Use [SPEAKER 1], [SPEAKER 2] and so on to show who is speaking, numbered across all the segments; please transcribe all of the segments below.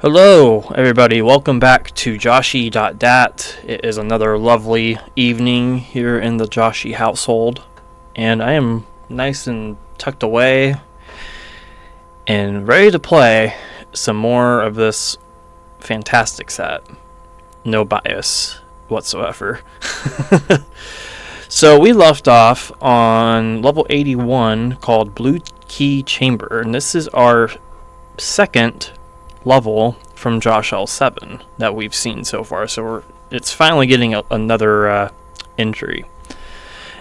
[SPEAKER 1] Hello, everybody. Welcome back to Joshie.dat. It is another lovely evening here in the Joshie household, and I am nice and tucked away and ready to play some more of this fantastic set. No bias whatsoever. So we left off on level 81 called Blue Key Chamber, and this is our second level from Joshie 7 that we've seen so far, so it's finally getting another entry.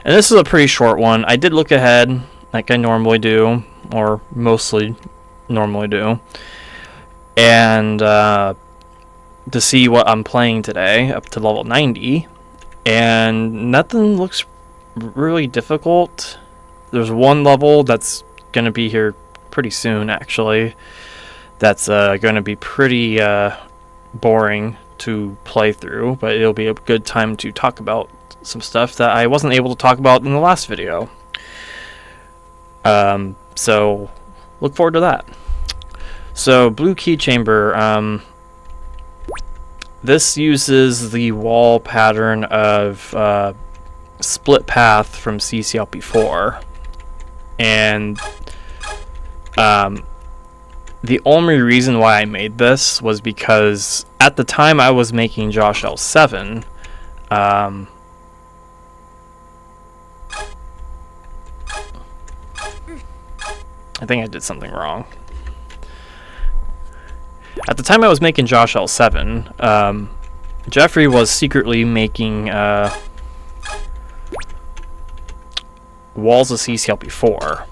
[SPEAKER 1] And this is a pretty short one. I did look ahead like I normally do, or mostly normally do, and to see what I'm playing today up to level 90, and nothing looks really difficult. There's one level that's going to be here pretty soon, actually, that's going to be pretty boring to play through, but it'll be a good time to talk about some stuff that I wasn't able to talk about in the last video. So look forward to that. So Blue Key Chamber, this uses the wall pattern of Split Path from CCLP4, and the only reason why I made this was because at the time I was making Joshie 7, I think I did something wrong. At the time I was making Joshie 7, Jeffrey was secretly making walls of CCLP4.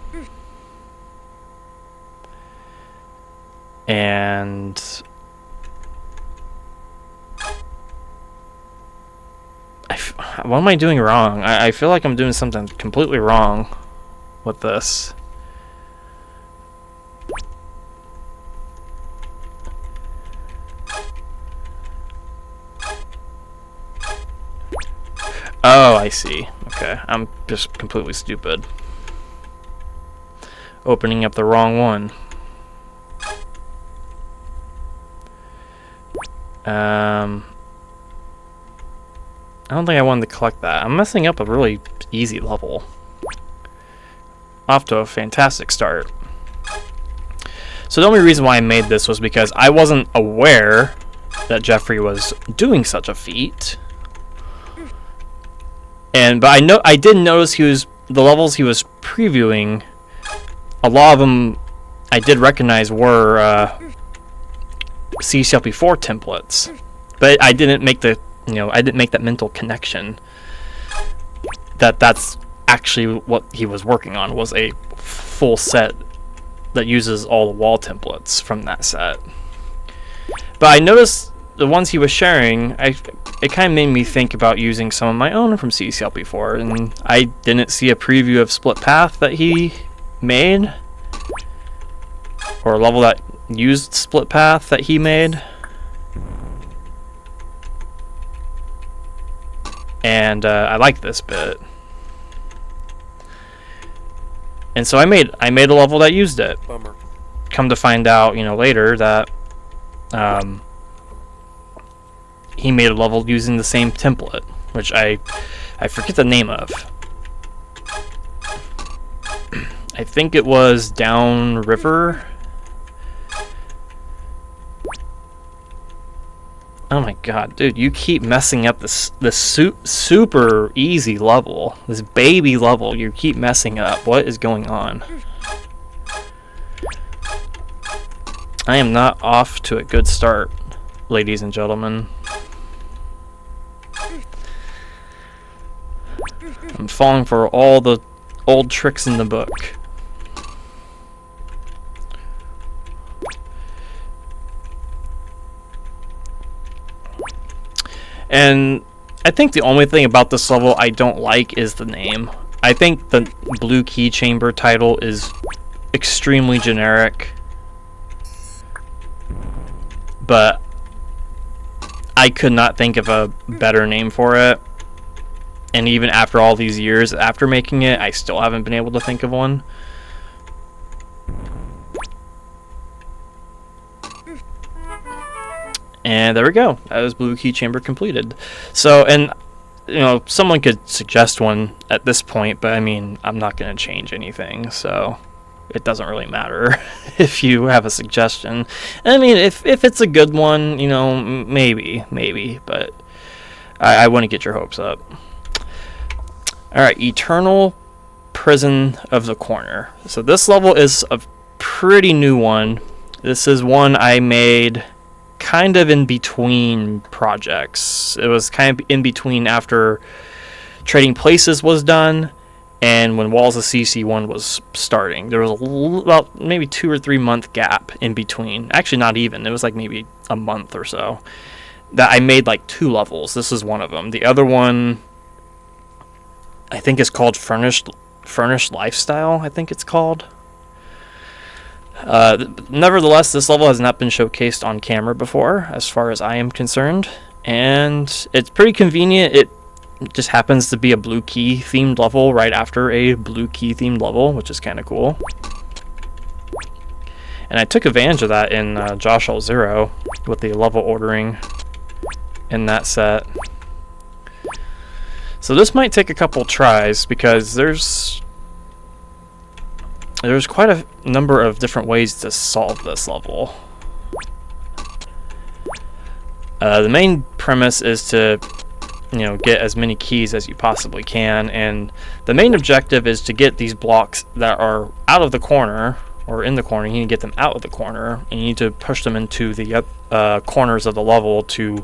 [SPEAKER 1] And what am I doing wrong? I feel like I'm doing something completely wrong with this. Oh, I see. Okay, I'm just completely stupid. Opening up the wrong one. I don't think I wanted to collect that. I'm messing up a really easy level. Off to a fantastic start. So the only reason why I made this was because I wasn't aware that Jeffrey was doing such a feat. But I did notice the levels he was previewing, a lot of them I did recognize were CCLP4 templates, but I didn't make that mental connection that that's actually what he was working on, was a full set that uses all the wall templates from that set. But I noticed the ones he was sharing, it kind of made me think about using some of my own from CCLP4, and I didn't see a preview of Split Path that he made, or a level that used Split Path that he made. And I like this bit. And so I made a level that used it.
[SPEAKER 2] Bummer.
[SPEAKER 1] Come to find out, later that he made a level using the same template, which I forget the name of. I think it was Downriver. Oh my god, dude, you keep messing up this super easy level. This baby level, you keep messing up. What is going on? I am not off to a good start, ladies and gentlemen. I'm falling for all the old tricks in the book. And I think the only thing about this level I don't like is the name. I think the Blue Key Chamber title is extremely generic, but I could not think of a better name for it. And even after all these years after making it, I still haven't been able to think of one. And there we go. That was blue key chamber completed. So, and you know, someone could suggest one at this point, but I mean, I'm not going to change anything, so it doesn't really matter if you have a suggestion. I mean, if it's a good one, you know, maybe, but I wouldn't get your hopes up. All right, Eternal Prison of the Corner. So this level is a pretty new one. This is one I made kind of in between projects. It was kind of in between after Trading Places was done and when Walls of CC1 was starting. There was about maybe 2 or 3 month gap in between. Actually, not even. It was like maybe a month or so that I made like 2 levels. This is one of them. The other one I think is called Furnished Lifestyle, I think it's called. Nevertheless, this level has not been showcased on camera before, as far as I am concerned, and it's pretty convenient. It just happens to be a blue key themed level right after a blue key themed level, which is kind of cool. And I took advantage of that in Joshie.dat 0 with the level ordering in that set. So this might take a couple tries because there's quite a number of different ways to solve this level. The main premise is to, you know, get as many keys as you possibly can, and the main objective is to get these blocks that are out of the corner or in the corner. You need to get them out of the corner, and you need to push them into the corners of the level to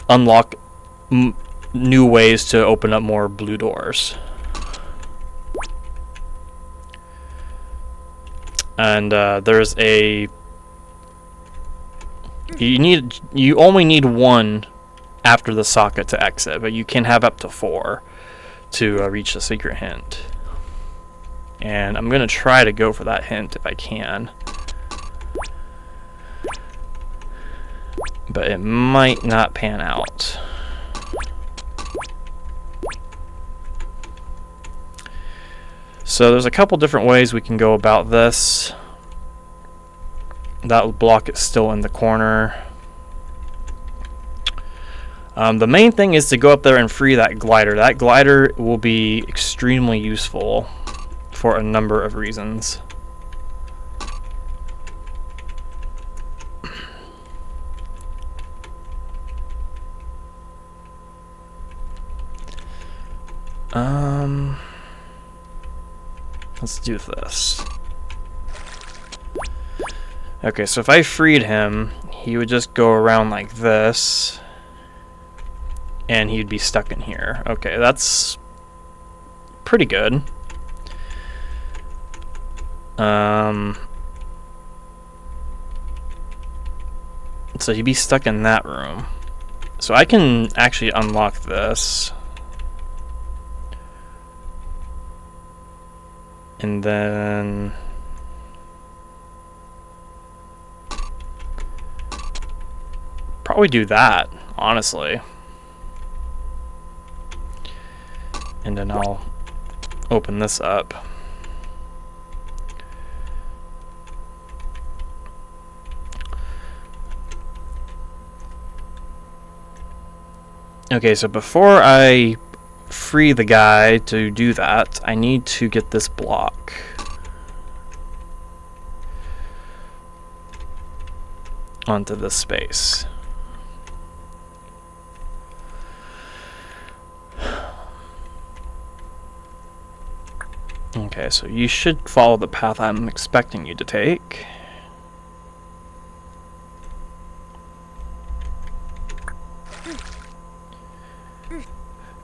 [SPEAKER 1] unlock new ways to open up more blue doors. And there's a you only need 1 after the socket to exit, but you can have up to 4 to reach the secret hint. And I'm gonna try to go for that hint if I can, but it might not pan out. So there's a couple different ways we can go about this. That block is still in the corner. The main thing is to go up there and free that glider. That glider will be extremely useful for a number of reasons. Let's do this. Okay, so if I freed him, he would just go around like this, and he'd be stuck in here. Okay, that's pretty good. So he'd be stuck in that room. So I can actually unlock this. And then probably do that, honestly. And then I'll open this up. Okay, so before I free the guy to do that, I need to get this block. Onto this space. Okay, so you should follow the path I'm expecting you to take.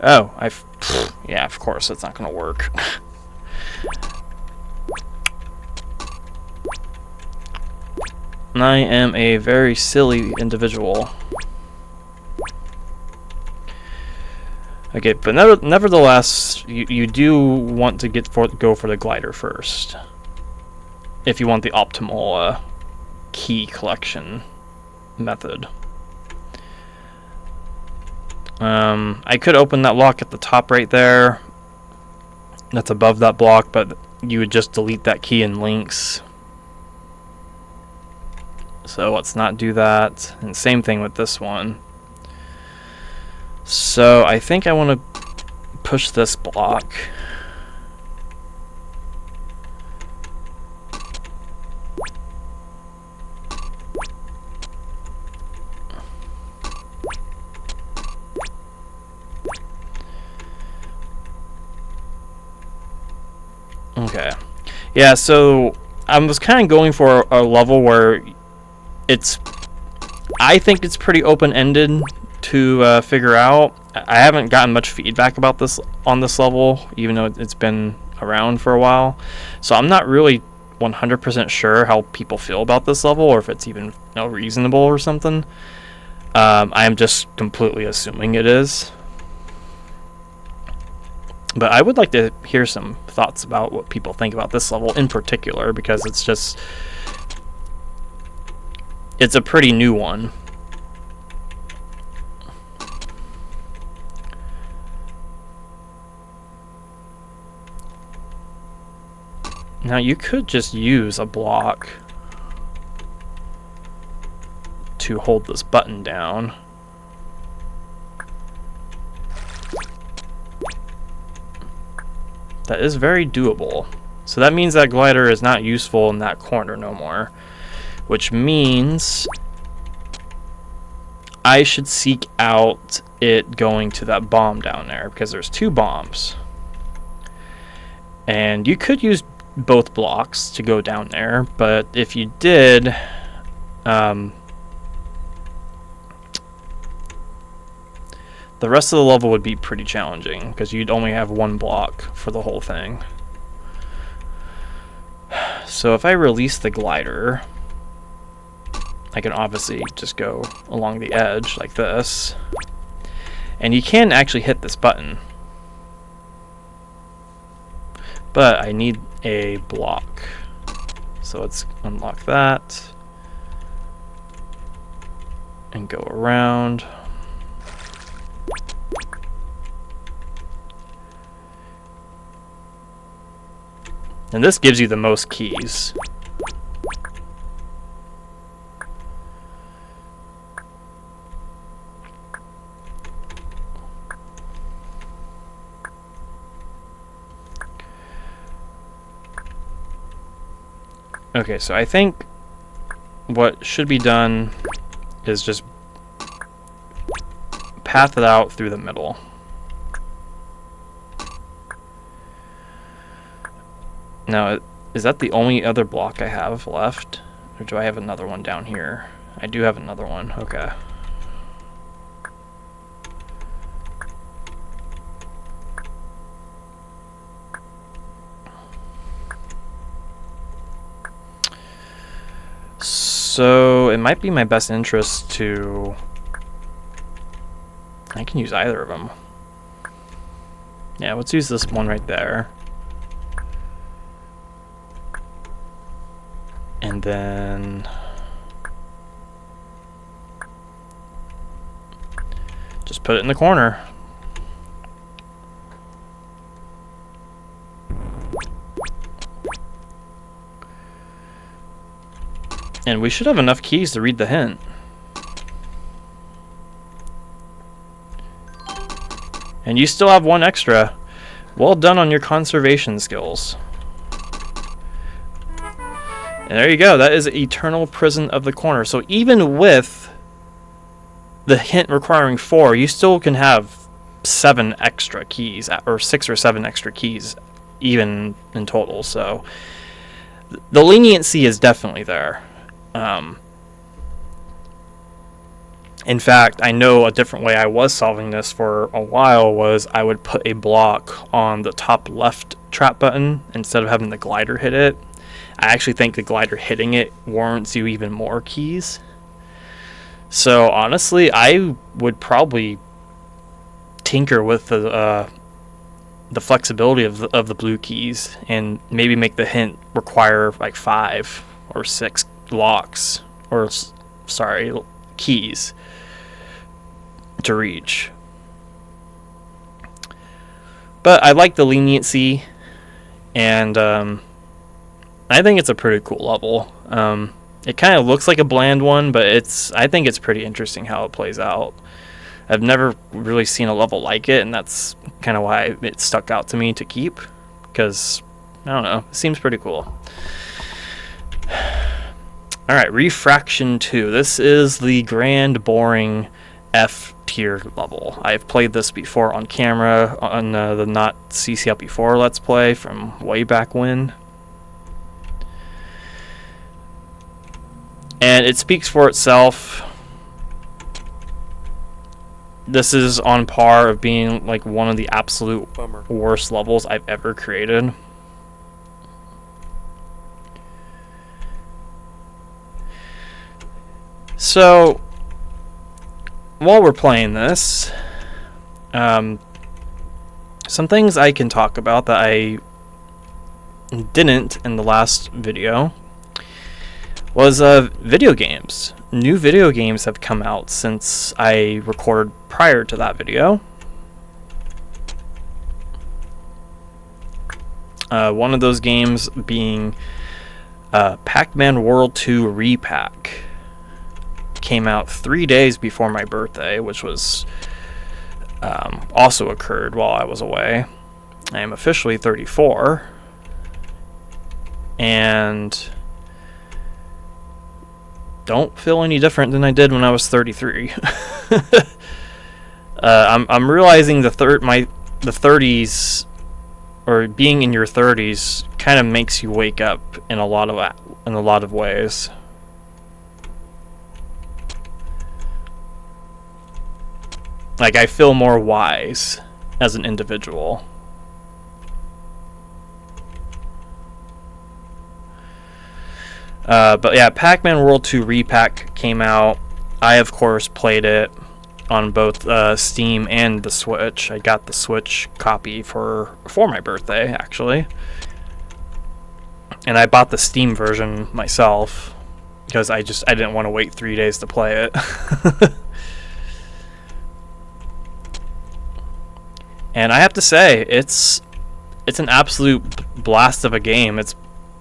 [SPEAKER 1] Oh, yeah, of course, that's not gonna work. I am a very silly individual. Okay, but nevertheless, you do want to go for the glider first, if you want the optimal key collection method. I could open that lock at the top right there. That's above that block, but you would just delete that key in links. So let's not do that. And same thing with this one. So I think I want to push this block. Okay. Yeah, so I was kind of going for a level where I think it's pretty open-ended to figure out. I haven't gotten much feedback about this on this level, even though it's been around for a while. So I'm not really 100% sure how people feel about this level, or if it's even reasonable or something. I am just completely assuming it is. But I would like to hear some thoughts about what people think about this level in particular, because it's a pretty new one. Now you could just use a block to hold this button down. That is very doable. So that means that glider is not useful in that corner no more, which means I should seek out it going to that bomb down there, because there's 2 bombs. And you could use both blocks to go down there, but if you did, the rest of the level would be pretty challenging, because you'd only have 1 block for the whole thing. So if I release the glider, I can obviously just go along the edge like this, and you can actually hit this button, but I need a block. So let's unlock that and go around. And this gives you the most keys. Okay, so I think what should be done is just path it out through the middle. Now, is that the only other block I have left? Or do I have another one down here? I do have another one, okay. So it might be my best interest to... I can use either of them. Yeah, let's use this one right there. And then... just put it in the corner. And we should have enough keys to read the hint. And you still have 1 extra. Well done on your conservation skills. And there you go. That is Eternal Prison of the Corner. So even with the hint requiring 4, you still can have 7 extra keys, or 6 or 7 extra keys, even in total. So the leniency is definitely there. In fact, I know a different way I was solving this for a while was I would put a block on the top left trap button instead of having the glider hit it. I actually think the glider hitting it warrants you even more keys. So honestly, I would probably tinker with the flexibility of the blue keys and maybe make the hint require like 5 or 6 blocks, or sorry, keys to reach. But I like the leniency, and I think it's a pretty cool level. It kind of looks like a bland one, but I think it's pretty interesting how it plays out. I've never really seen a level like it, and that's kind of why it stuck out to me to keep, because, I don't know, it seems pretty cool. Alright, Refraction 2. This is the grand, boring F tier level. I've played this before on camera on the Not CCL Before Let's Play from way back when. And it speaks for itself. This is on par of being like one of the absolute worst levels I've ever created. So, while we're playing this, some things I can talk about that I didn't in the last video was video games. New video games have come out since I recorded prior to that video. One of those games being Pac-Man World 2 Repack. Came out 3 days before my birthday, which was also occurred while I was away. I am officially 34. And don't feel any different than I did when I was 33. I'm realizing the 30s, or being in your 30s, kind of makes you wake up in a lot of ways. Like, I feel more wise as an individual. But yeah, Pac-Man World 2 Repack came out. I, of course, played it on both Steam and the Switch. I got the Switch copy for my birthday, actually. And I bought the Steam version myself because I didn't want to wait 3 days to play it. And I have to say, it's an absolute blast of a game. It's,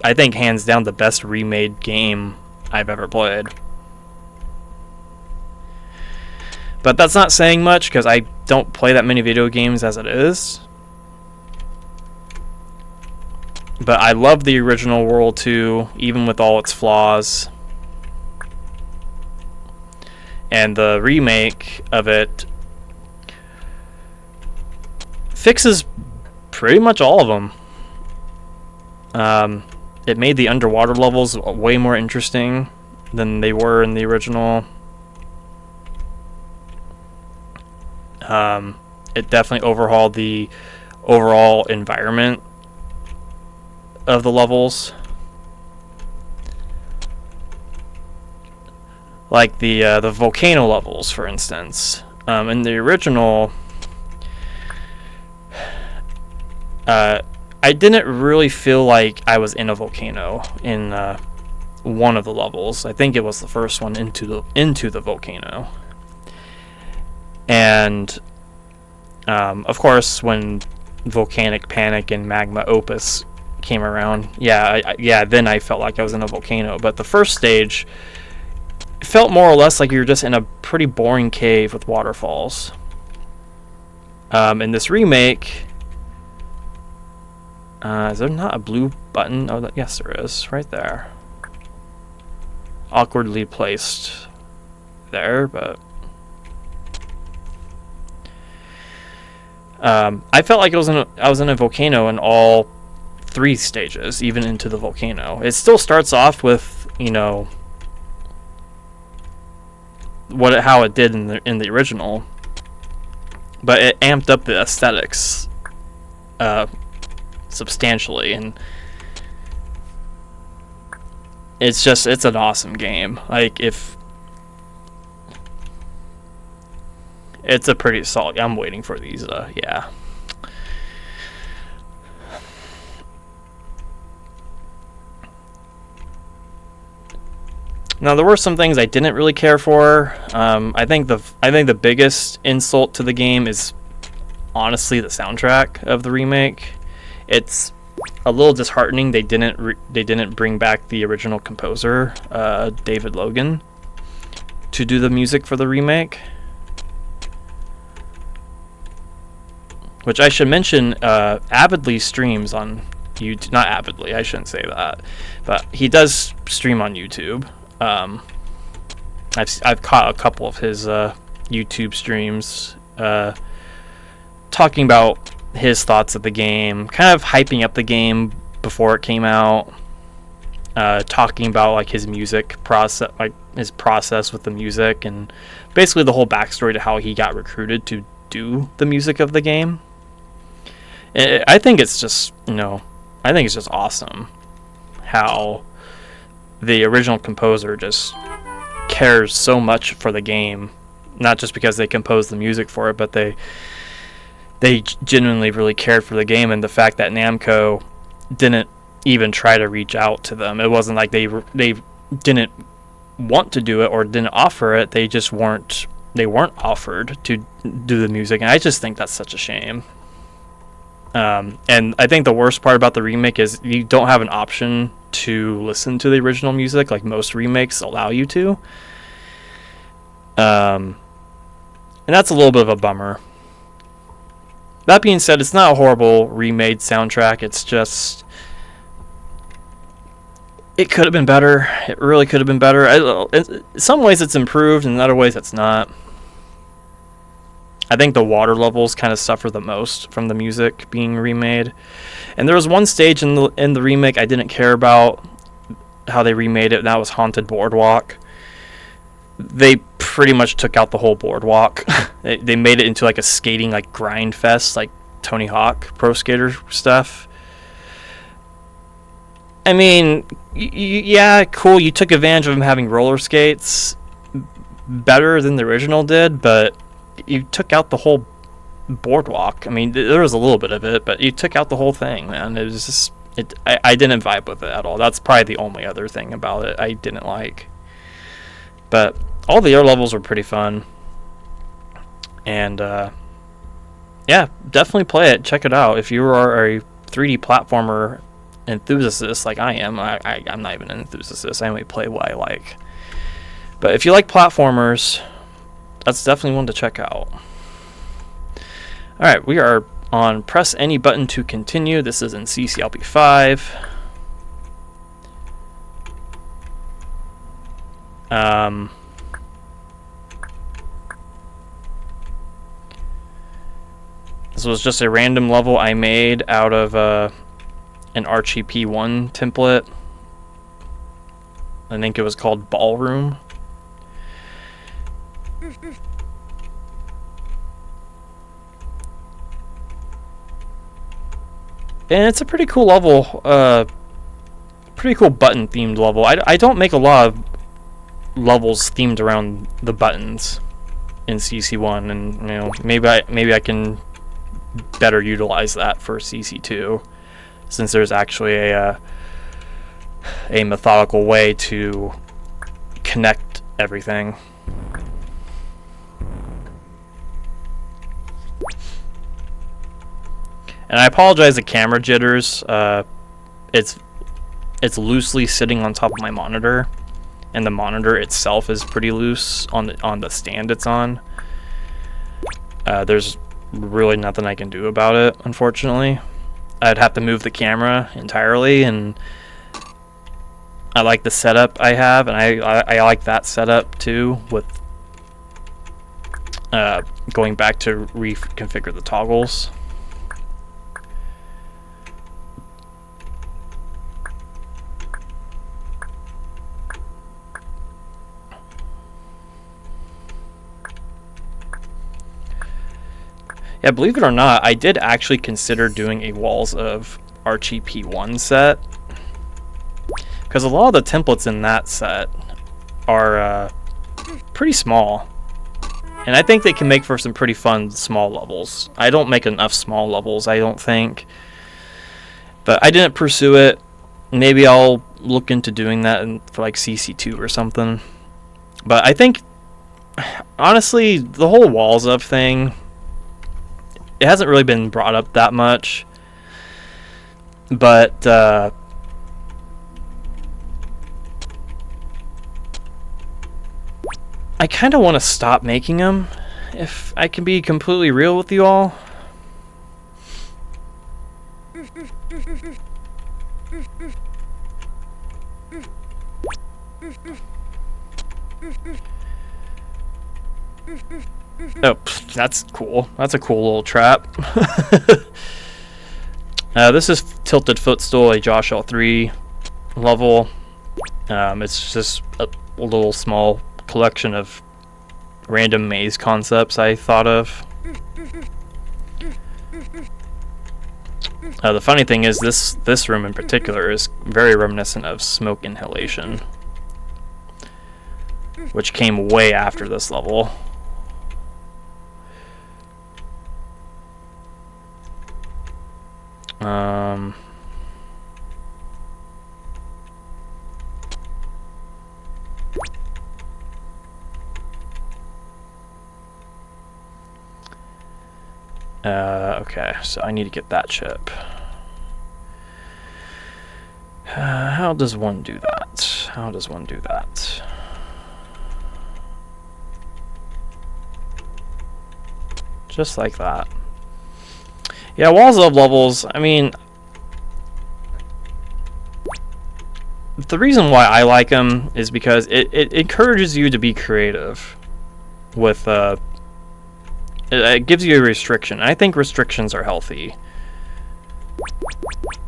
[SPEAKER 1] I think, hands down the best remade game I've ever played. But that's not saying much, because I don't play that many video games as it is. But I love the original World 2, even with all its flaws. And the remake of it fixes pretty much all of them. It made the underwater levels way more interesting than they were in the original. It definitely overhauled the overall environment of the levels. Like the volcano levels, for instance. In the original, I didn't really feel like I was in a volcano in one of the levels. I think it was the first one, into the volcano. And of course, when Volcanic Panic and Magma Opus came around, then I felt like I was in a volcano. But the first stage felt more or less like you're just in a pretty boring cave with waterfalls. In this remake, is there not a blue button? Oh, yes, there is, right there. Awkwardly placed there, but I felt like I was in a volcano in all 3 stages, even into the volcano. It still starts off with, you know, how it did in the original, but it amped up the aesthetics substantially, and it's an awesome game. Like, if it's a pretty solid. I'm waiting for these. Yeah. Now, there were some things I didn't really care for. I think the biggest insult to the game is honestly the soundtrack of the remake. It's a little disheartening they didn't bring back the original composer, David Logan, to do the music for the remake. Which I should mention, avidly streams on YouTube. Not avidly, I shouldn't say that, but he does stream on YouTube. I've caught a couple of his YouTube streams, talking about his thoughts of the game, kind of hyping up the game before it came out, talking about like his music process, like his process with the music, and basically the whole backstory to how he got recruited to do the music of the game. I think it's just, I think it's just awesome how the original composer just cares so much for the game, not just because they composed the music for it, but they genuinely really cared for the game, and the fact that Namco didn't even try to reach out to them. It wasn't like they didn't want to do it or didn't offer it. They just weren't offered to do the music, and I just think that's such a shame. And I think the worst part about the remake is you don't have an option to listen to the original music like most remakes allow you to. And that's a little bit of a bummer. That being said, it's not a horrible remade soundtrack. It's just, it could have been better. It really could have been better. In some ways it's improved, and in other ways it's not. I think the water levels kind of suffer the most from the music being remade. And there was one stage in the remake I didn't care about how they remade it, and that was Haunted Boardwalk. They pretty much took out the whole boardwalk. They made it into like a skating like grind fest, like Tony Hawk Pro Skater stuff. I mean, yeah, cool. You took advantage of him having roller skates better than the original did, but you took out the whole boardwalk. I mean, there was a little bit of it, but you took out the whole thing, man. It was just, I didn't vibe with it at all. That's probably the only other thing about it I didn't like. But all the other levels were pretty fun. And, yeah, definitely play it. Check it out. If you are a 3D platformer enthusiast like I am, I'm not even an enthusiast. I only play what I like. But if you like platformers, that's definitely one to check out. Alright, we are on press any button to continue. This is in CCLP 5. This was just a random level I made out of an Archie P1 template. I think it was called Ballroom. And it's a pretty cool level, pretty cool button themed level. I don't make a lot of levels themed around the buttons in CC1, and maybe I can better utilize that for CC2, since there's actually a methodical way to connect everything. And I apologize the camera jitters. It's loosely sitting on top of my monitor, and the monitor itself is pretty loose on the stand it's on. There's really nothing I can do about it, unfortunately. I'd have to move the camera entirely, and I like the setup I have, and I like that setup too, with going back to reconfigure the toggles. Yeah, believe it or not, I did actually consider doing a Walls of Archie P1 set, because a lot of the templates in that set are pretty small, and I think they can make for some pretty fun small levels. I don't make enough small levels, I don't think, but I didn't pursue it. Maybe I'll look into doing that for like CC2 or something. But I think, honestly, the whole Walls of thing, it hasn't really been brought up that much. But I kind of want to stop making them, if I can be completely real with you all. Oh, that's cool. That's a cool little trap. This is Tilted Footstool, a Joshie.dat 3 level. It's just a little small collection of random maze concepts I thought of. The funny thing is, this room in particular is very reminiscent of Smoke Inhalation, which came way after this level. Okay, so I need to get that chip. How does one do that? How does one do that? Just like that. Yeah, Walls of Levels, I mean, the reason why I like them is because it encourages you to be creative with it gives you a restriction. I think restrictions are healthy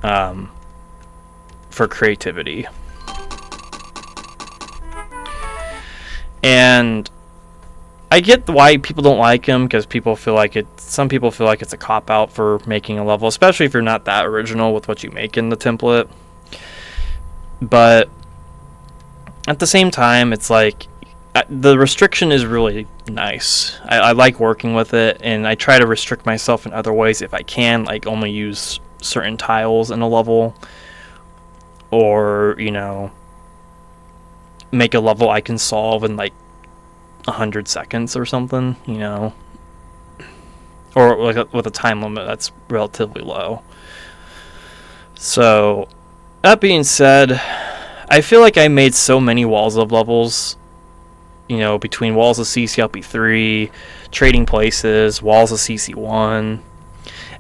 [SPEAKER 1] for creativity. And I get why people don't like them, because people feel like some people feel like it's a cop-out for making a level, especially if you're not that original with what you make in the template. But at the same time, it's like the restriction is really nice. I like working with it, and I try to restrict myself in other ways if I can, like only use certain tiles in a level, or, you know, make a level I can solve in like 100 seconds or something, you know, or like with a time limit that's relatively low. So that being said, I feel like I made so many Walls of Levels, you know, between Walls of CCLP 3, Trading Places, Walls of CC1,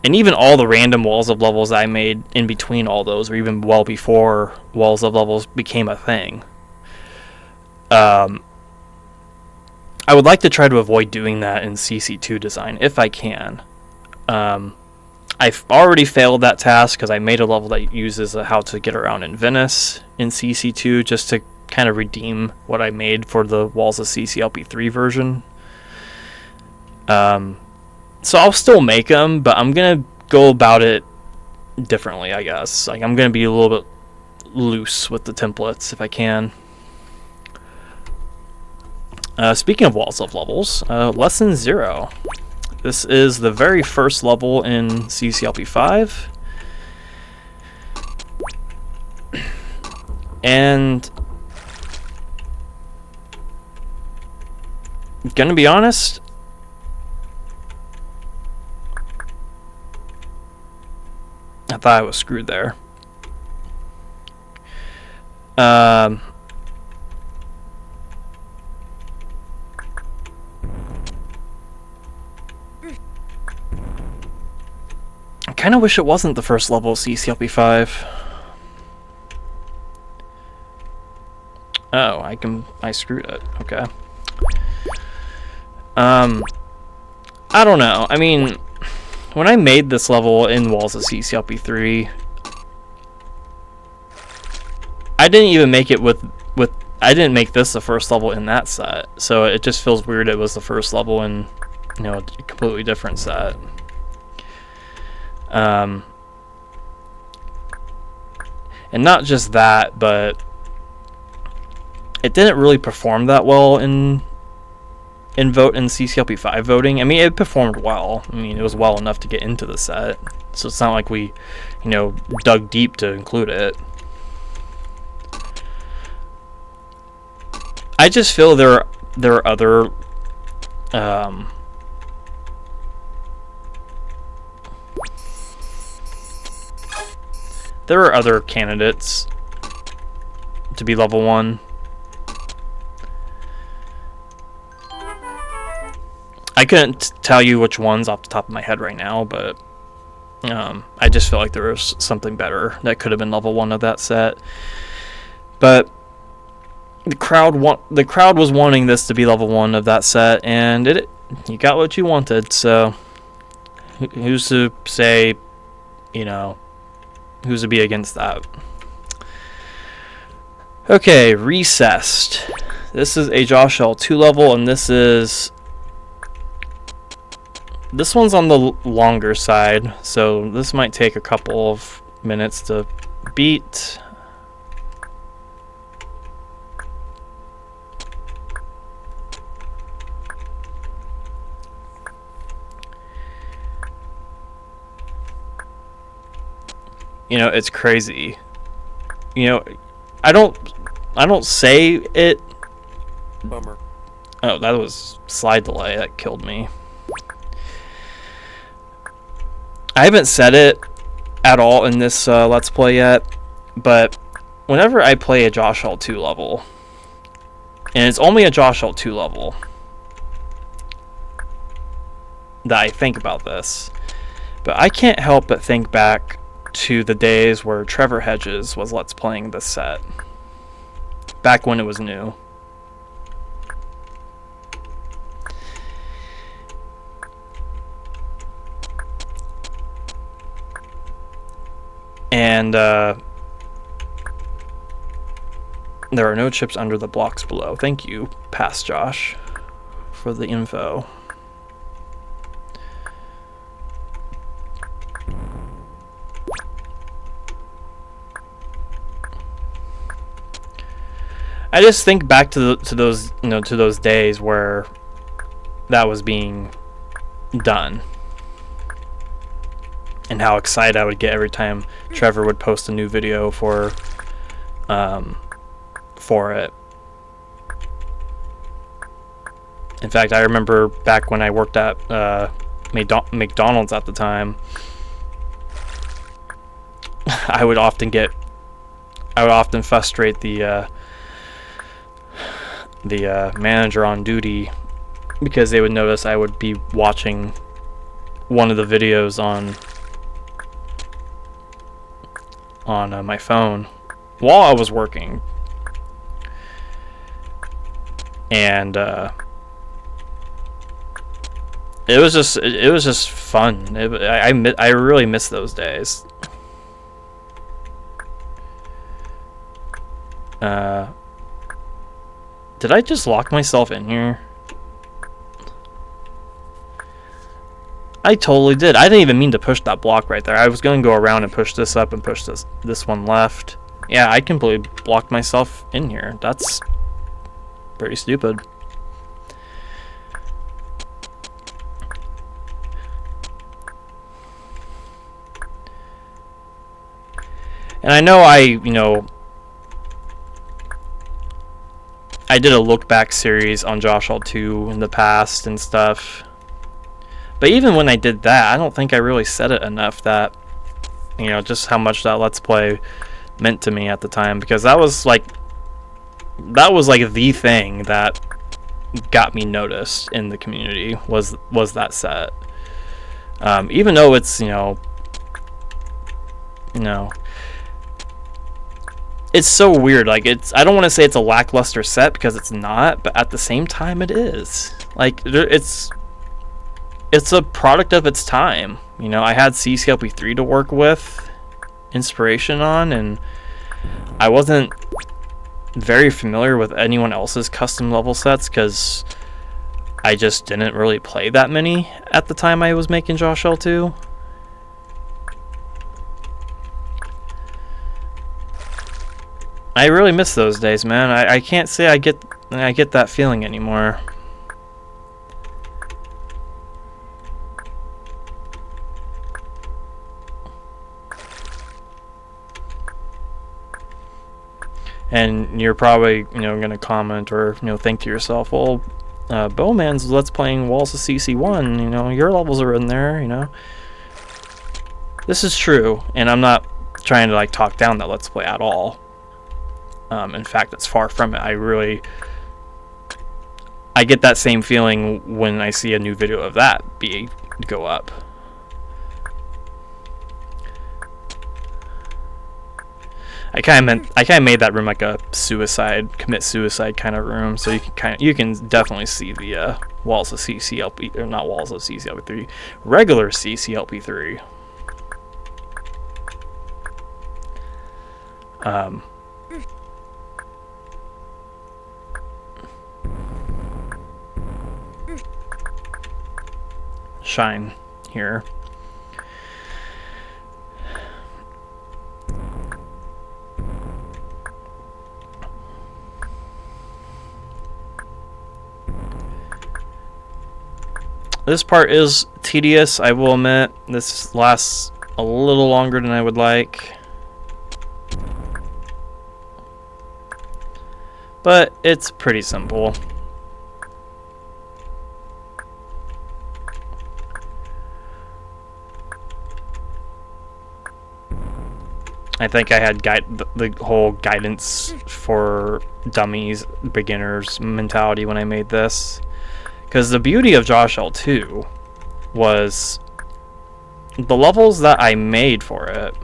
[SPEAKER 1] and even all the random Walls of Levels I made in between all those, or even well before Walls of Levels became a thing. I would like to try to avoid doing that in CC2 design if I can. I've already failed that task because I made a level that uses how to get around in Venice in CC2 just to kind of redeem what I made for the Walls of CCLP 3 version. So I'll still make them, but I'm gonna go about it differently, I guess. Like, I'm gonna be a little bit loose with the templates if I can. Speaking of Walls of Levels, Lesson 0. This is the very first level in CCLP 5. And gonna be honest, I thought I was screwed there. I kind of wish it wasn't the first level of CCLP 5. Oh, I screwed it. Okay. I don't know. I mean, when I made this level in Walls of CCLP 3, I didn't even make it with I didn't make this the first level in that set, so it just feels weird it was the first level in, you know, a completely different set. And not just that, but it didn't really perform that well in CCLP 5 voting. I mean, it performed well. I mean, it was well enough to get into the set, so it's not like we, you know, dug deep to include it. I just feel there are other there are other candidates to be level 1. I couldn't tell you which ones off the top of my head right now, but I just feel like there was something better that could have been level 1 of that set. But the crowd was wanting this to be level 1 of that set, and you got what you wanted. So who's to say, who's to be against that? Okay, Recessed. This is a Joshie 2 level, and this one's on the longer side, so this might take a couple of minutes to beat. It's crazy. I don't say it.
[SPEAKER 2] Bummer.
[SPEAKER 1] Oh, that was slide delay that killed me. I haven't said it at all in this Let's Play yet, but whenever I play a Joshie 2 level, and it's only a Joshie 2 level, that I think about this, but I can't help but think back to the days where Trevor Hedges was Let's Playing this set, back when it was new. And there are no chips under the blocks below. Thank you, Past Josh, for the info. I just think back to those days where that was being done, and how excited I would get every time Trevor would post a new video for it. In fact, I remember back when I worked at McDonald's at the time, I would often frustrate the manager on duty, because they would notice I would be watching one of the videos on my phone while I was working, and it was just fun. I really miss those days. Did I just lock myself in here? I totally did. I didn't even mean to push that block right there. I was going to go around and push this up and push this one left. Yeah, I completely blocked myself in here. That's pretty stupid. And I know I did a look back series on Joshie 2 in the past and stuff. But even when I did that, I don't think I really said it enough that, just how much that Let's Play meant to me at the time, because that was like the thing that got me noticed in the community was that set. Even though it's it's so weird. Like, I don't want to say it's a lackluster set, because it's not, but at the same time it is. Like, it's a product of its time. I had CCLP3 to work with inspiration on, and I wasn't very familiar with anyone else's custom level sets, because I just didn't really play that many at the time I was making Joshie 2. I really miss those days, man. I can't say I get that feeling anymore. And you're probably, going to comment or, think to yourself, well, Bowman's Let's Playing Walls of CC1, your levels are in there, This is true, and I'm not trying to like talk down that Let's Play at all. In fact, it's far from it. I get that same feeling when I see a new video of that go up. I kind of made that room like a commit suicide kind of room, so you can definitely see the walls of CCLP, or not walls of CCLP3, regular CCLP3. Shine here. This part is tedious, I will admit. This lasts a little longer than I would like. But it's pretty simple. I think I had the whole guidance for dummies, beginners mentality when I made this. Because the beauty of Joshie.dat 2 was the levels that I made for it.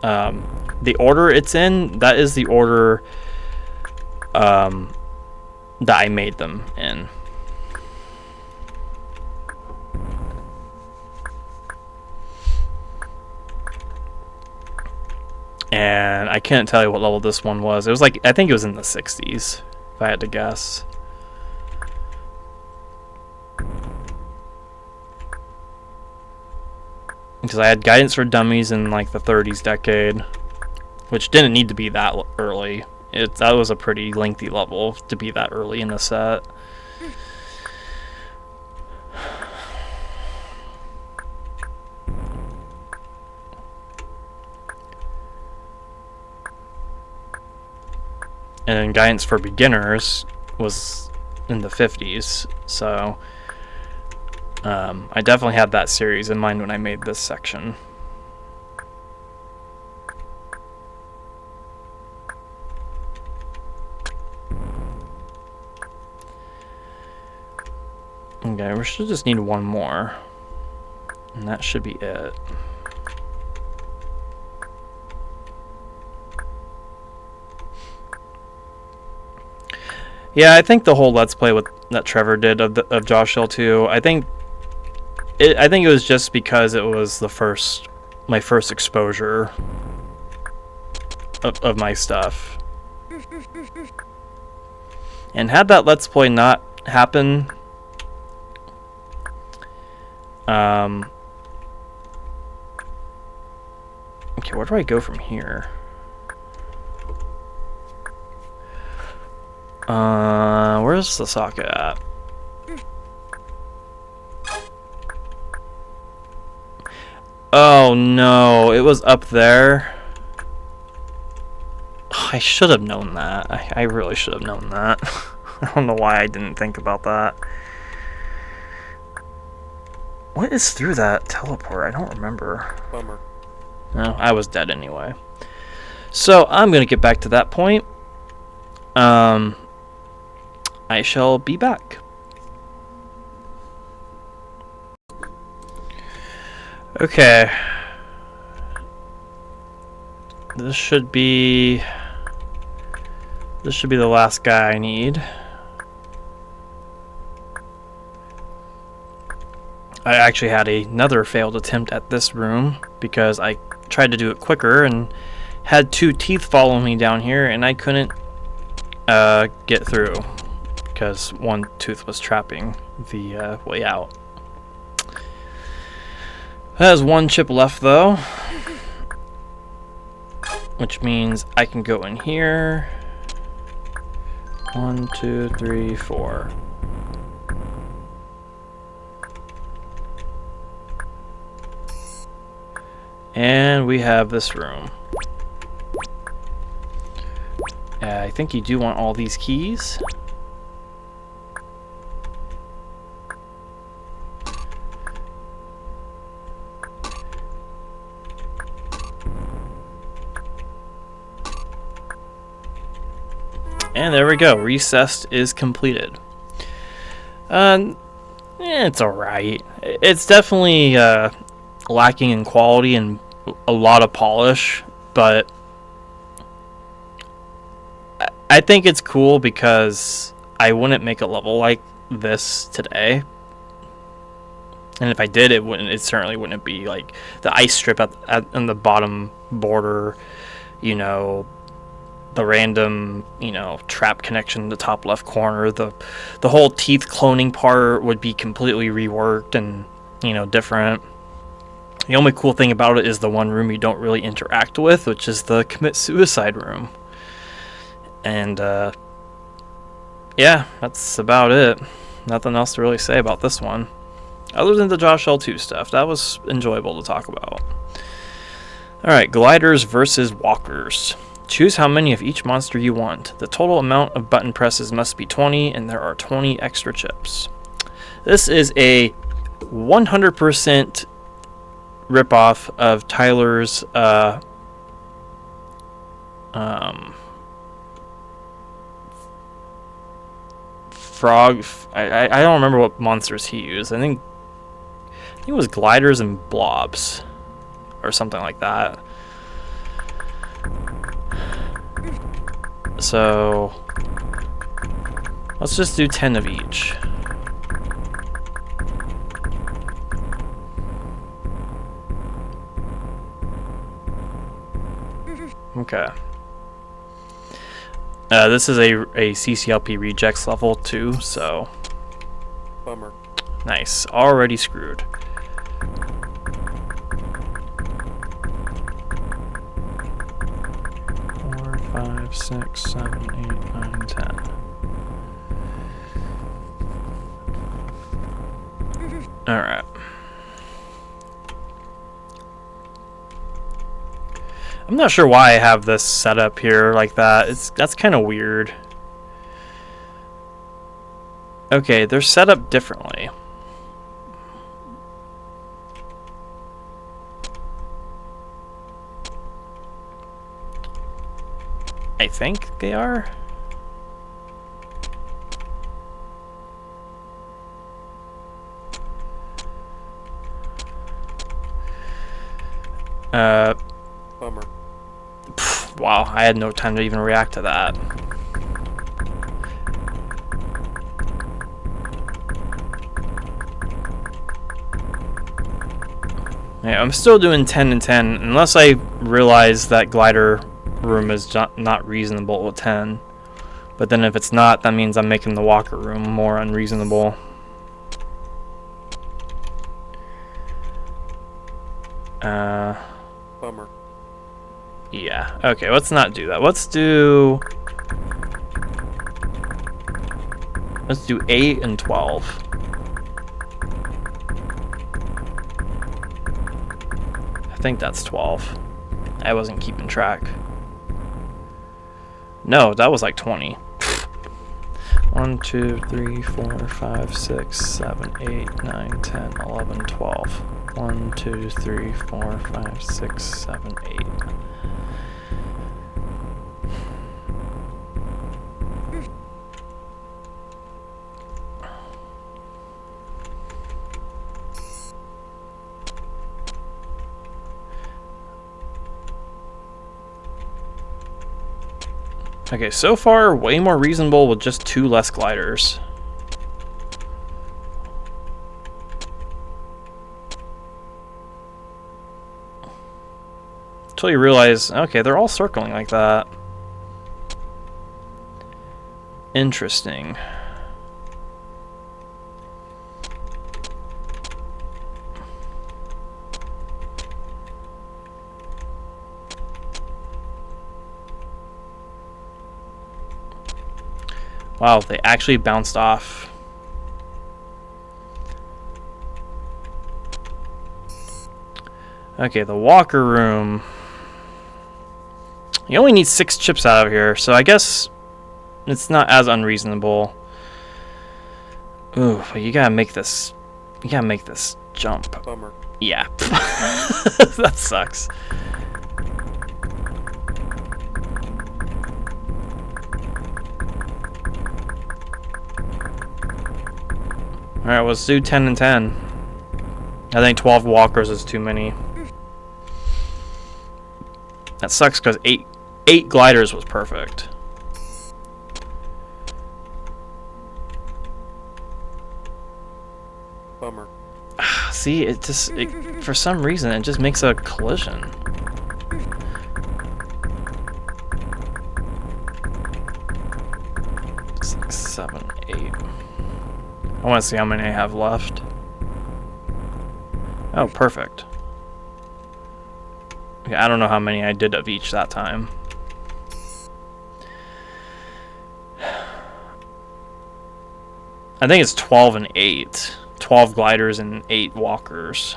[SPEAKER 1] The order it's in, that is the order that I made them in. And I can't tell you what level this one was. It was like, I think it was in the 60s, if I had to guess. Because I had guidance for dummies in like the 30s decade, which didn't need to be that early. That was a pretty lengthy level to be that early in the set. And then guidance for beginners was in the 50s, so I definitely had that series in mind when I made this section. Okay, we should just need one more, and that should be it. Yeah, I think the whole Let's Play that Trevor did of Joshie.dat 2, I think it was just because it was my first exposure of my stuff. And had that Let's Play not happen, okay, where do I go from here? Where's the socket at? Oh no, it was up there. I should have known that. I really should have known that. I don't know why I didn't think about that. What is through that teleport? I don't remember.
[SPEAKER 2] Bummer.
[SPEAKER 1] No, I was dead anyway. So I'm gonna get back to that point. I shall be back. Okay. This should be the last guy I need. I actually had another failed attempt at this room because I tried to do it quicker and had two teeth follow me down here, and I couldn't get through because one tooth was trapping the way out. There's one chip left though, which means I can go in here. 1, 2, 3, 4. And we have this room. I think you do want all these keys. And there we go. Recessed is completed. It's alright. It's definitely lacking in quality and a lot of polish, but I think it's cool because I wouldn't make a level like this today. And if I did, it certainly wouldn't be like the ice strip on the bottom border, you know, the random, you know, trap connection in the top left corner. The whole teeth cloning part would be completely reworked and, you know, different. The only cool thing about it is the one room you don't really interact with, which is the commit suicide room. And yeah, that's about it. Nothing else to really say about this one. Other than the Joshie.dat 2 stuff, that was enjoyable to talk about. Alright, gliders versus walkers. Choose how many of each monster you want. The total amount of button presses must be 20, and there are 20 extra chips. This is a 100% ripoff of Tyler's frog. I don't remember what monsters he used. I think it was gliders and blobs or something like that. So let's just do 10 of each. Okay. This is a CCLP rejects level 2, so
[SPEAKER 2] bummer.
[SPEAKER 1] Nice. Already screwed. Four, 5, 6, 7, 8, 9, 10. Alright. I'm not sure why I have this set up here like that. That's kind of weird. Okay, they're set up differently. I think they are.
[SPEAKER 2] Bummer.
[SPEAKER 1] Wow, I had no time to even react to that. Yeah, I'm still doing 10 and 10, unless I realize that glider room is not reasonable with 10. But then if it's not, that means I'm making the walker room more unreasonable.
[SPEAKER 2] Bummer.
[SPEAKER 1] Yeah, okay, let's not do that. Let's do 8 and 12. I think that's 12. I wasn't keeping track. No, that was like 20. 1, 2, 3, 4, 5, 6, 7, 8, 9, 10, 11, 12. 1, 2, 3, 4, 5, 6, 7, 8. Okay, so far, way more reasonable with just 2 less gliders. Until you realize, okay, they're all circling like that. Interesting. Wow, they actually bounced off. Okay, the walker room. You only need 6 chips out of here, so I guess it's not as unreasonable. Ooh, but you gotta make this. You gotta make this jump.
[SPEAKER 2] Bummer.
[SPEAKER 1] Yeah, that sucks. Alright, let's do 10 and 10. I think 12 walkers is too many. That sucks because eight gliders was perfect.
[SPEAKER 2] Bummer.
[SPEAKER 1] See, it just for some reason it just makes a collision. 6, 7, 8. I want to see how many I have left. Oh, perfect. Okay, I don't know how many I did of each that time. I think it's 12 and 8. 12 gliders and 8 walkers.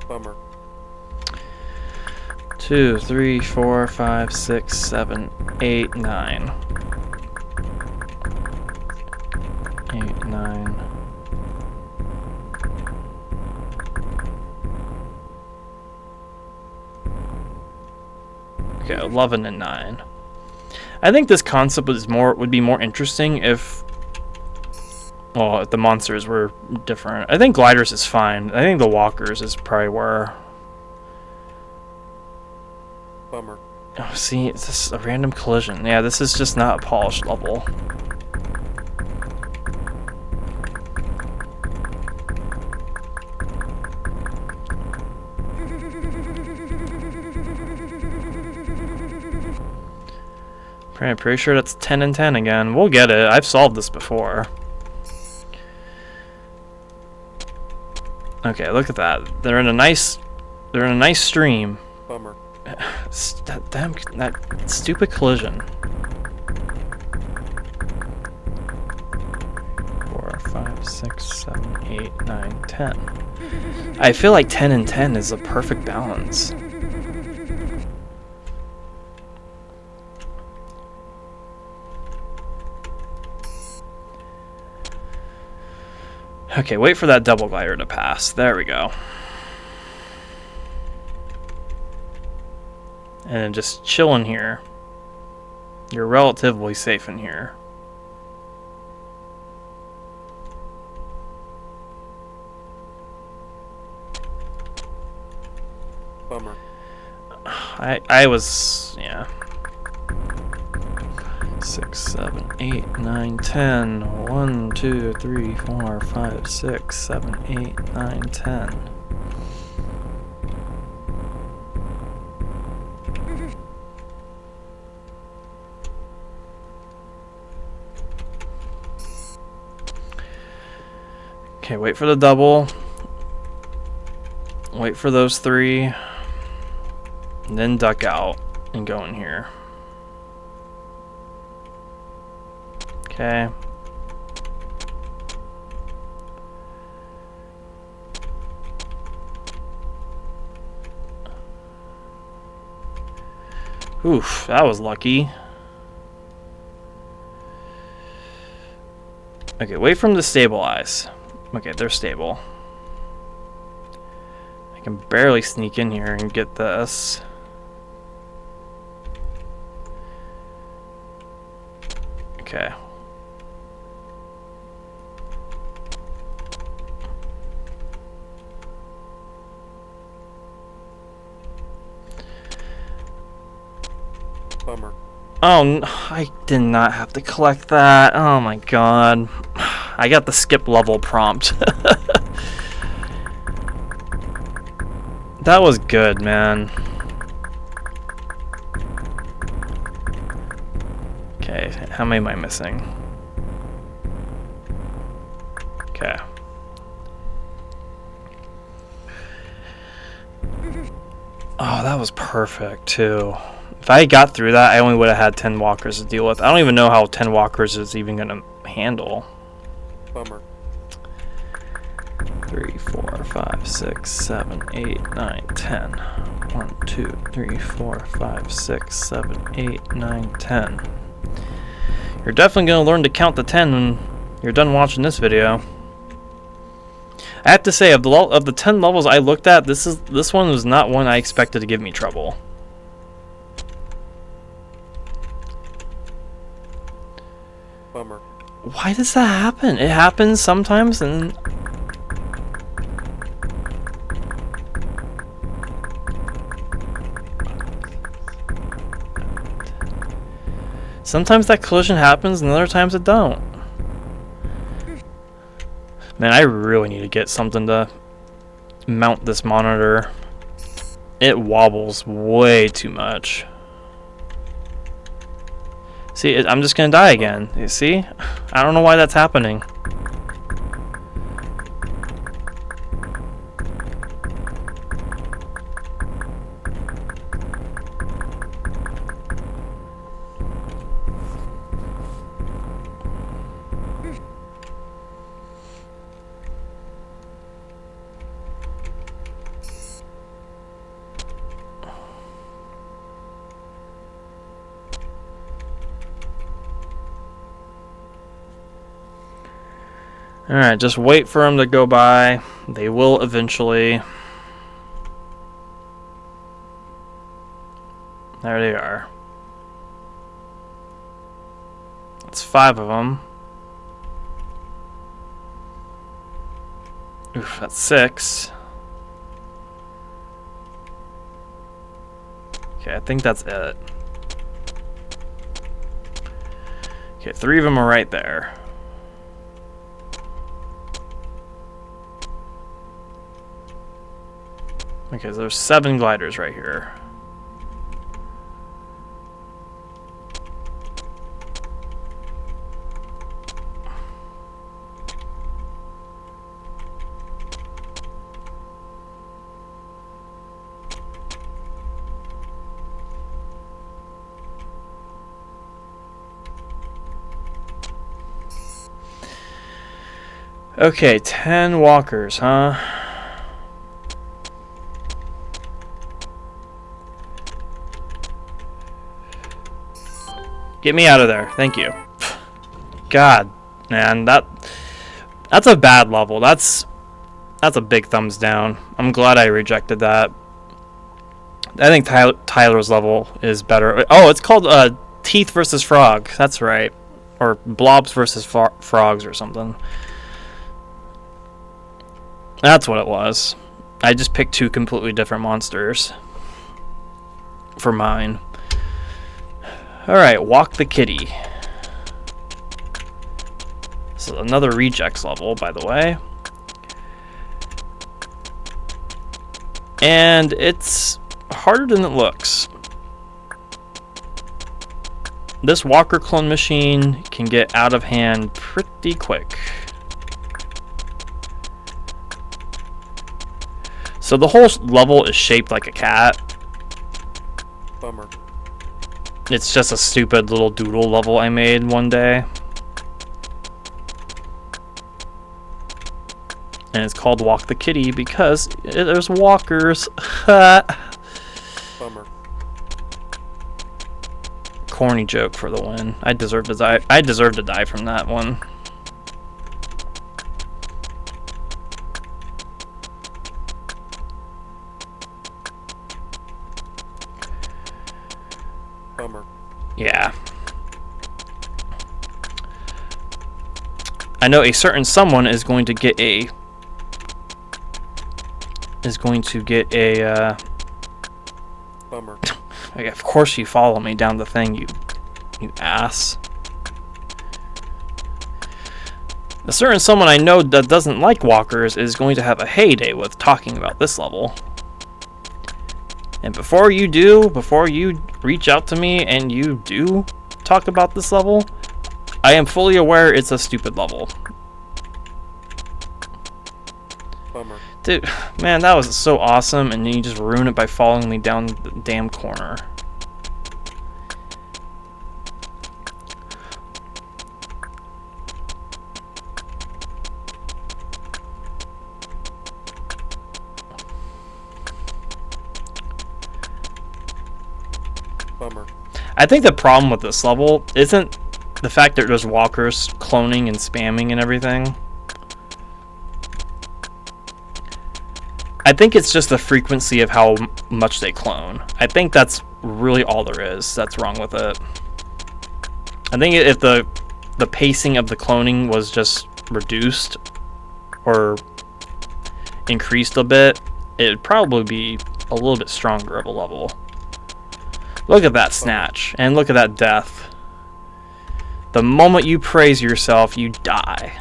[SPEAKER 2] Bummer.
[SPEAKER 1] 2, 3, 4, 5, 6, 7, 8, 9. 8, 9. Okay, 11 and 9. I think this concept would be more interesting if, well, if the monsters were different. I think gliders is fine. I think the walkers is probably where.
[SPEAKER 2] Bummer.
[SPEAKER 1] Oh, see, it's just a random collision. Yeah, this is just not a polished level. I'm pretty sure that's 10 and 10 again. We'll get it. I've solved this before. Okay, look at that. They're in a nice stream.
[SPEAKER 2] Bummer.
[SPEAKER 1] That stupid collision. 4, 5, 6, 7, 8, 9, 10. I feel like 10 and 10 is a perfect balance. Okay, wait for that double glider to pass. There we go. And then just chill in here. You're relatively safe in here.
[SPEAKER 2] Bummer.
[SPEAKER 1] I was, yeah. 6, 7, 8, 9, 10. 1, 2, 3, 4, 5, 6, 7, 8, 9, 10. Okay, wait for the double. Wait for those 3. And then duck out and go in here. Okay. Oof, that was lucky. Okay, wait for them to stabilize. Okay, they're stable. I can barely sneak in here and get this. Okay.
[SPEAKER 2] Bummer.
[SPEAKER 1] Oh, I did not have to collect that. Oh my god. I got the skip level prompt. That was good, man. Okay, how many am I missing? Okay. Oh, that was perfect, too. If I got through that, I only would have had 10 walkers to deal with. I don't even know how 10 walkers is even going to handle.
[SPEAKER 2] Bummer.
[SPEAKER 1] 3, 4, 5, 6, 7, 8, 9, 10. 1, 2, 3, 4, 5, 6, 7, 8, 9, 10. You're definitely going to learn to count to 10 when you're done watching this video. I have to say, of the 10 levels I looked at, this one was not one I expected to give me trouble.
[SPEAKER 2] Bummer.
[SPEAKER 1] Why does that happen? It happens sometimes, and sometimes that collision happens, and other times it don't. Man, I really need to get something to mount this monitor. It wobbles way too much. See, I'm just gonna die again. You see? I don't know why that's happening. Alright, just wait for them to go by. They will eventually. There they are. That's 5 of them. Oof, that's 6. Okay, I think that's it. Okay, 3 of them are right there. Okay, so there's 7 gliders right here. Okay, 10 walkers, huh? Get me out of there. Thank you. God, man, that's a bad level. That's a big thumbs down. I'm glad I rejected that. I think Tyler's level is better. Oh, it's called Teeth versus Frog. That's right. Or Blobs versus Frogs or something. That's what it was. I just picked 2 completely different monsters for mine. Alright, Walk the Kitty. This is another rejects level, by the way. And it's harder than it looks. This walker clone machine can get out of hand pretty quick. So the whole level is shaped like a cat.
[SPEAKER 2] Bummer.
[SPEAKER 1] It's just a stupid little doodle level I made one day. And it's called Walk the Kitty because there's walkers.
[SPEAKER 2] Bummer.
[SPEAKER 1] Corny joke for the win. I deserve to die. I deserve to die from that one.
[SPEAKER 2] Bummer.
[SPEAKER 1] Yeah. I know a certain someone is going to get a
[SPEAKER 2] Bummer.
[SPEAKER 1] Okay, of course you follow me down the thing, you ass. A certain someone I know that doesn't like walkers is going to have a heyday with talking about this level. And before you reach out to me and you do talk about this level, I am fully aware it's a stupid level.
[SPEAKER 2] Bummer.
[SPEAKER 1] Dude, man, that was so awesome, and then you just ruin it by following me down the damn corner.
[SPEAKER 2] Bummer.
[SPEAKER 1] I think the problem with this level isn't the fact that there's walkers cloning and spamming and everything. I think it's just the frequency of how much they clone. I think that's really all there is that's wrong with it. I think if the pacing of the cloning was just reduced or increased a bit, it'd probably be a little bit stronger of a level. Look at that snatch, and look at that death. The moment you praise yourself, you die.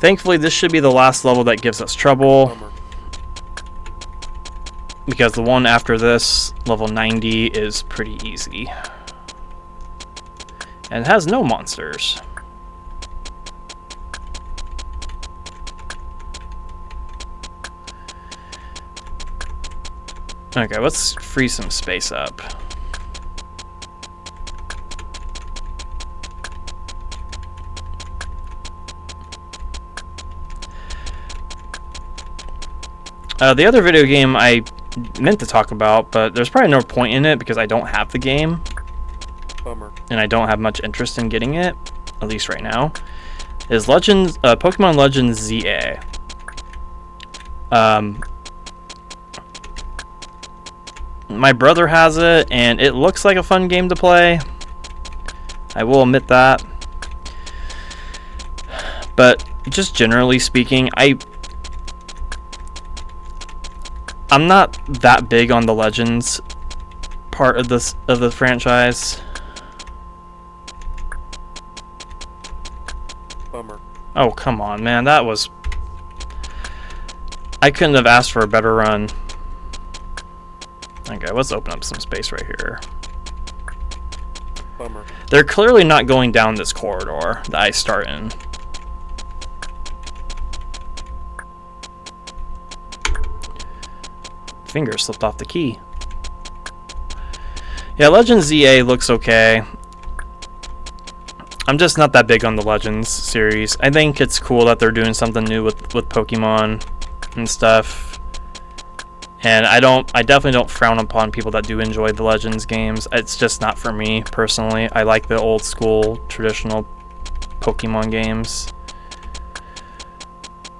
[SPEAKER 1] Thankfully, this should be the last level that gives us trouble.
[SPEAKER 2] Bummer.
[SPEAKER 1] Because the one after this, level 90, is pretty easy. And it has no monsters. Okay, let's free some space up. The other video game I meant to talk about, but there's probably no point in it because I don't have the game.
[SPEAKER 2] Bummer.
[SPEAKER 1] And I don't have much interest in getting it, at least right now, is Pokemon Legends ZA. My brother has it, and it looks like a fun game to play. I will admit that. But just generally speaking, I'm not that big on the Legends part of the franchise.
[SPEAKER 2] Bummer.
[SPEAKER 1] Oh, come on, man. That was... I couldn't have asked for a better run. Okay, let's open up some space right here.
[SPEAKER 2] Bummer.
[SPEAKER 1] They're clearly not going down this corridor that I start in. Finger slipped off the key. Yeah, Legends ZA looks okay. I'm just not that big on the Legends series. I think it's cool that they're doing something new with Pokemon and stuff. And I definitely don't frown upon people that do enjoy the Legends games. It's just not for me personally. I like the old school traditional Pokemon games.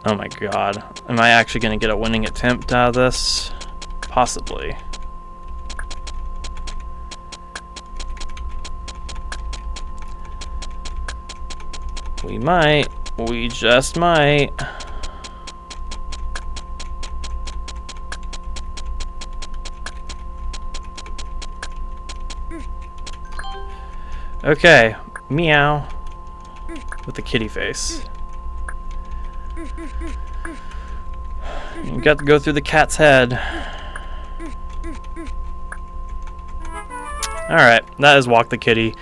[SPEAKER 1] Oh my god. Am I actually going to get a winning attempt out of this? Possibly. We might. We just might. Okay. Meow. With the kitty face. You got to go through the cat's head. Alright, that is Walk the Kitty.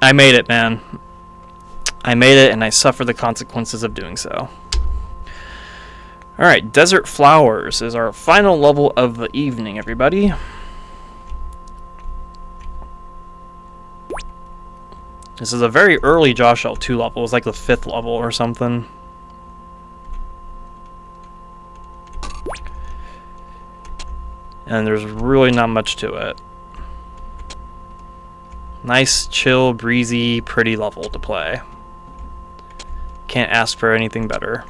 [SPEAKER 1] I made it, man. I made it, and I suffer the consequences of doing so. Alright, Desert Flowers is our final level of the evening, everybody. This is a very early Joshie.dat level. It's like the 5th level or something. And there's really not much to it. Nice, chill, breezy, pretty level to play. Can't ask for anything better.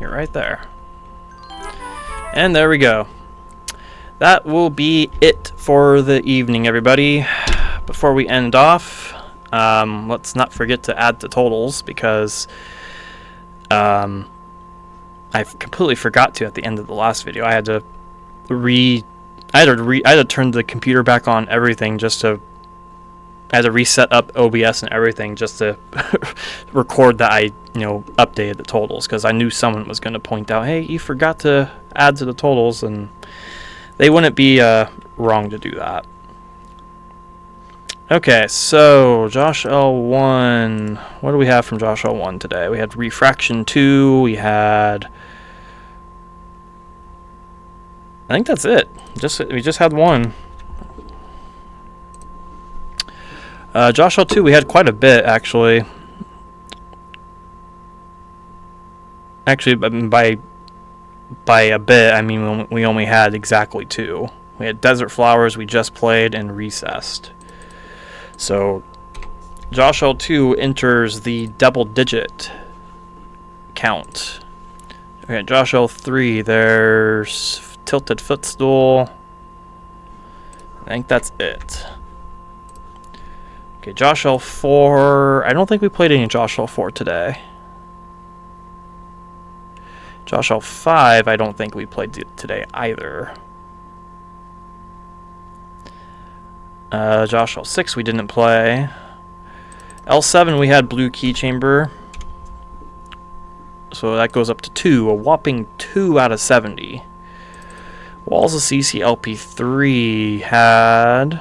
[SPEAKER 1] You're right there. And there we go. That will be it for the evening, everybody. Before we end off, let's not forget to add the totals, because I completely forgot to at the end of the last video. I had to turn the computer back on, everything, just to... I had to reset up OBS and everything just to record that I, updated the totals, because I knew someone was going to point out, hey, you forgot to add to the totals, and they wouldn't be wrong to do that. Okay, so Josh L1. What do we have from Josh L1 today? We had Refraction 2. We had. I think that's it. We just had one. Josh L2, we had quite a bit, actually. Actually, by a bit, I mean we only had exactly 2. We had Desert Flowers, we just played, and Recessed. So, Josh L2 enters the double-digit count. Okay, Josh L3, there's Tilted Footstool. I think that's it. Okay, Josh L4. I don't think we played any Josh L4 today. Josh L5, I don't think we played today either. Josh L6, we didn't play. L7, we had Blue Key Chamber. So that goes up to 2, a whopping 2 out of 70. Walls of CC LP3 had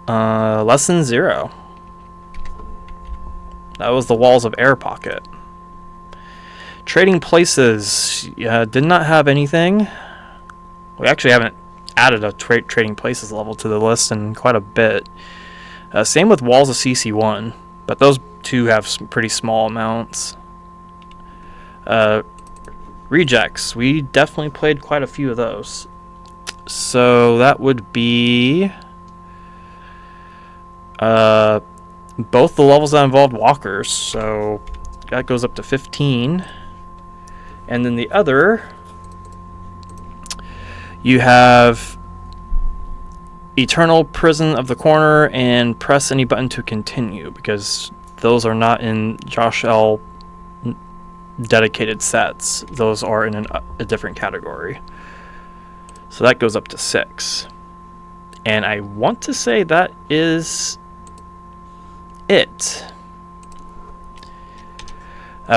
[SPEAKER 1] less than 0. That was the Walls of Air Pocket. Trading Places did not have anything. We actually haven't added a Trading Places level to the list in quite a bit. Same with Walls of CC1, but those two have some pretty small amounts. Rejects, we definitely played quite a few of those. So that would be both the levels that involved walkers, so that goes up to 15. And then the other, you have Eternal Prison of the Corner and Press Any Button to Continue, because those are not in Josh L dedicated sets. Those are in a different category. So that goes up to 6. And I want to say that is it.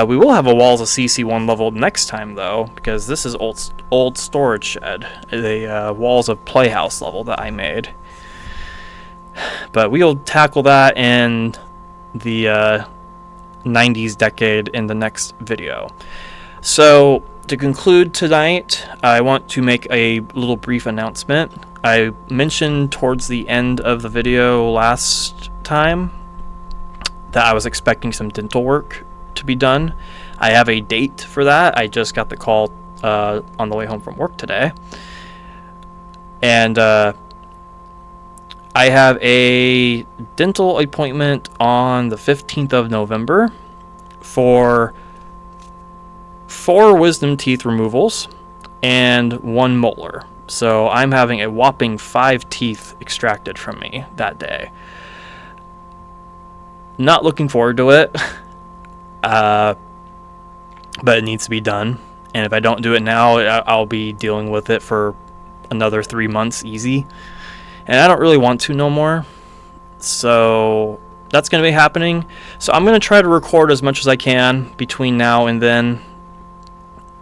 [SPEAKER 1] We will have a Walls of CC1 level next time, though, because this is old Storage Shed, the Walls of Playhouse level that I made. But we'll tackle that in the 90s decade in the next video. So to conclude tonight, I want to make a little brief announcement. I mentioned towards the end of the video last time that I was expecting some dental work to be done. I have a date for that. I just got the call on the way home from work today. And I have a dental appointment on the 15th of November for 4 wisdom teeth removals and 1 molar. So I'm having a whopping 5 teeth extracted from me that day. Not looking forward to it. But it needs to be done, and if I don't do it now, I'll be dealing with it for another 3 months easy, and I don't really want to no more. So that's going to be happening. So I'm going to try to record as much as I can between now and then,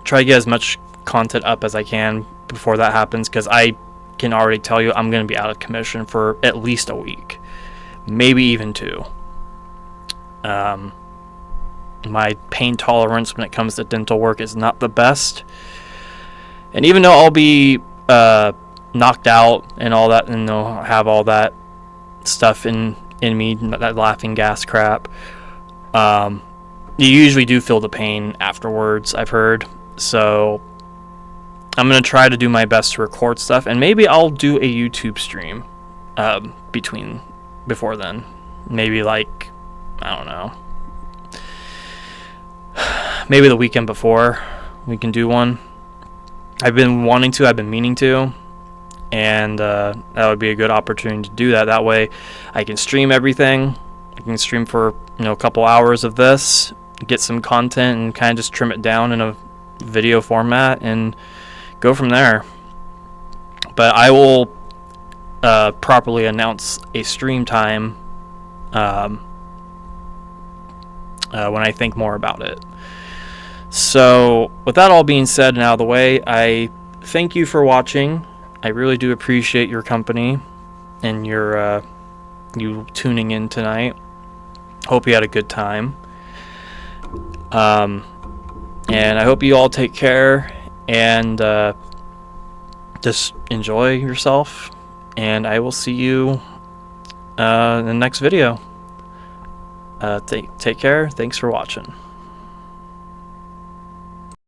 [SPEAKER 1] try to get as much content up as I can before that happens, because I can already tell you I'm going to be out of commission for at least a week, maybe even 2. My pain tolerance when it comes to dental work is not the best. And even though I'll be knocked out and all that, and I'll have all that stuff in me, that laughing gas crap, you usually do feel the pain afterwards, I've heard. So I'm going to try to do my best to record stuff, and maybe I'll do a YouTube stream before then. Maybe like, I don't know, maybe the weekend before we can do one. I've been meaning to, and that would be a good opportunity to do that. That way I can stream everything. I can stream for a couple hours of this, get some content, and kind of just trim it down in a video format and go from there. But I will properly announce a stream time when I think more about it. So with that all being said and out of the way, I thank you for watching. I really do appreciate your company, and you tuning in tonight. Hope you had a good time. And I hope you all take care and just enjoy yourself. And I will see you in the next video. Take care. Thanks for watching.